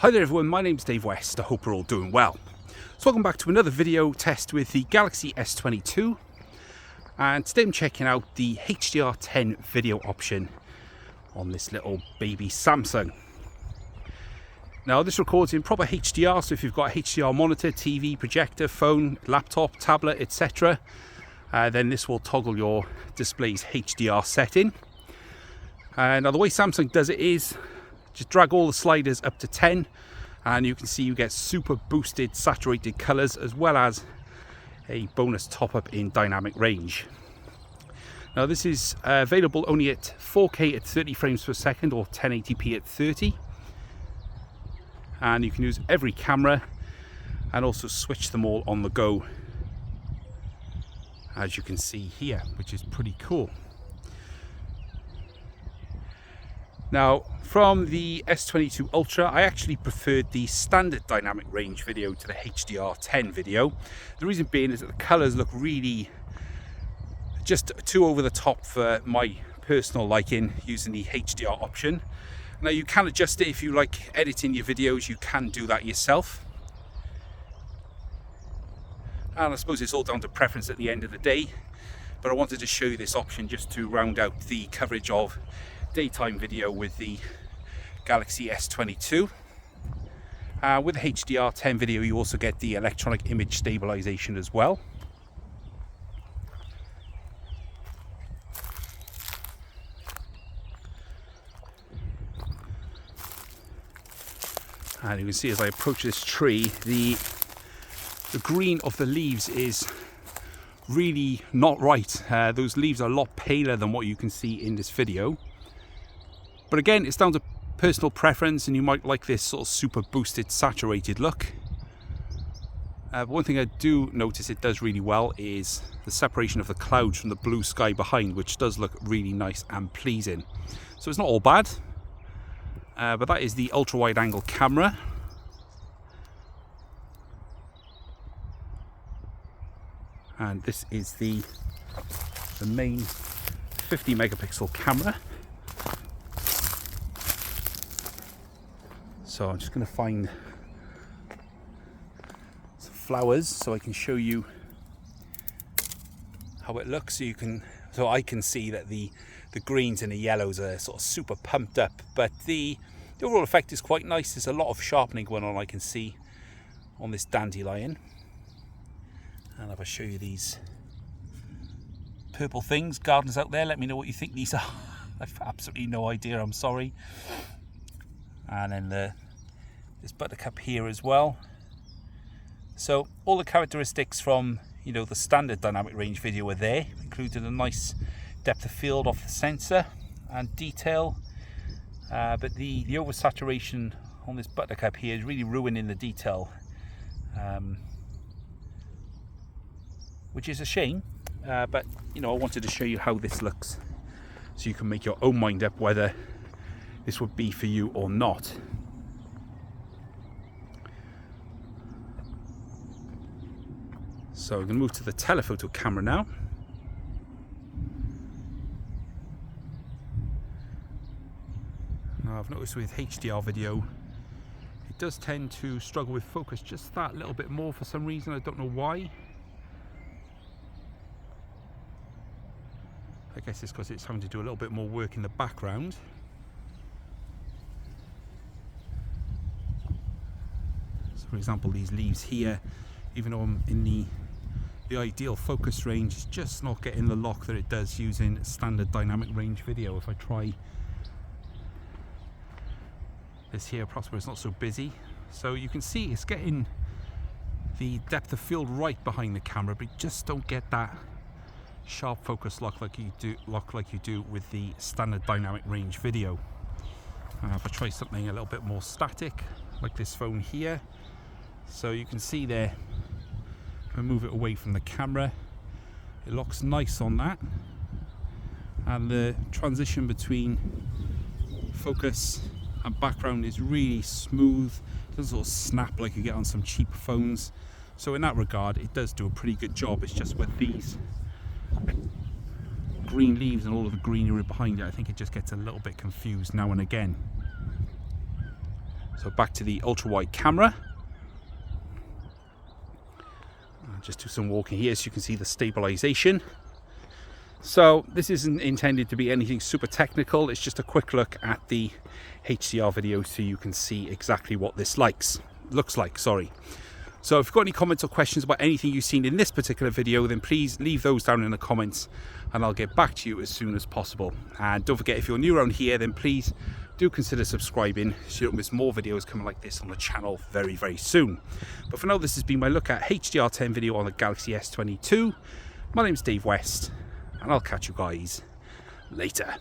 Hi there everyone, my name's Dave West. I hope you're all doing well. So welcome back to another video test with the Galaxy S22, and today I'm checking out the HDR10 video option on this little baby Samsung. Now this records in proper HDR, so if you've got a HDR monitor, TV, projector, phone, laptop, tablet, etc., then this will toggle your display's HDR setting. Now the way Samsung does it is just drag all the sliders up to 10 and you can see you get super boosted saturated colors as well as a bonus top up in dynamic range. Now this is available only at 4K at 30 frames per second or 1080p at 30, and you can use every camera and also switch them all on the go, as you can see here, which is pretty cool. Now, from the S22 Ultra, I actually preferred the standard dynamic range video to the HDR10 video. The reason being is that the colors look really just too over the top for my personal liking using the HDR option. Now, you can adjust it if you like editing your videos, you can do that yourself. And I suppose it's all down to preference at the end of the day, but I wanted to show you this option just to round out the coverage of daytime video with the Galaxy S22. With the HDR10 video you also get the electronic image stabilization as well. And you can see as I approach this tree, the green of the leaves is really not right. Those leaves are a lot paler than what you can see in this video. But again, it's down to personal preference, and you might like this sort of super boosted, saturated look. One thing I do notice it does really well is the separation of the clouds from the blue sky behind, which does look really nice and pleasing. So it's not all bad, but that is the ultra wide angle camera. And this is the main 50 megapixel camera. So I'm just going to find some flowers so I can show you how it looks, so I can see that the greens and the yellows are sort of super pumped up, but the overall effect is quite nice. There's a lot of sharpening going on, I can see, on this dandelion. And if I show you these purple things, gardeners out there, let me know what you think these are. I've absolutely no idea, I'm sorry. And then this buttercup here as well. So all the characteristics from the standard dynamic range video are there, including a nice depth of field off the sensor and detail, but the oversaturation on this buttercup here is really ruining the detail, which is a shame, but I wanted to show you how this looks so you can make your own mind up whether this would be for you or not. So we're going to move to the telephoto camera now. Now I've noticed with HDR video it does tend to struggle with focus just that little bit more for some reason. I don't know why. I guess it's because it's having to do a little bit more work in the background. So for example, these leaves here, even though I'm in the ideal focus range, it's just not getting the lock that it does using standard dynamic range video. If I try this here, perhaps where it's not so busy, so you can see it's getting the depth of field right behind the camera, but you just don't get that sharp focus lock like you do with the standard dynamic range video. If I try something a little bit more static, like this phone here, so you can see there, if I move it away from the camera, it looks nice on that, and the transition between focus and background is really smooth. It doesn't sort of snap like you get on some cheap phones. So in that regard, it does do a pretty good job. It's just with these green leaves and all of the greenery behind it, I think it just gets a little bit confused now and again. So back to the ultra wide camera. I'll just do some walking here so you can see the stabilization. So this isn't intended to be anything super technical, it's just a quick look at the HDR video so you can see exactly what this looks like. So if you've got any comments or questions about anything you've seen in this particular video, then please leave those down in the comments and I'll get back to you as soon as possible. And don't forget, if you're new around here, then please do consider subscribing so you don't miss more videos coming like this on the channel very, very soon. But for now, this has been my look at HDR10 video on the Galaxy S22. My name's Dave West, and I'll catch you guys later.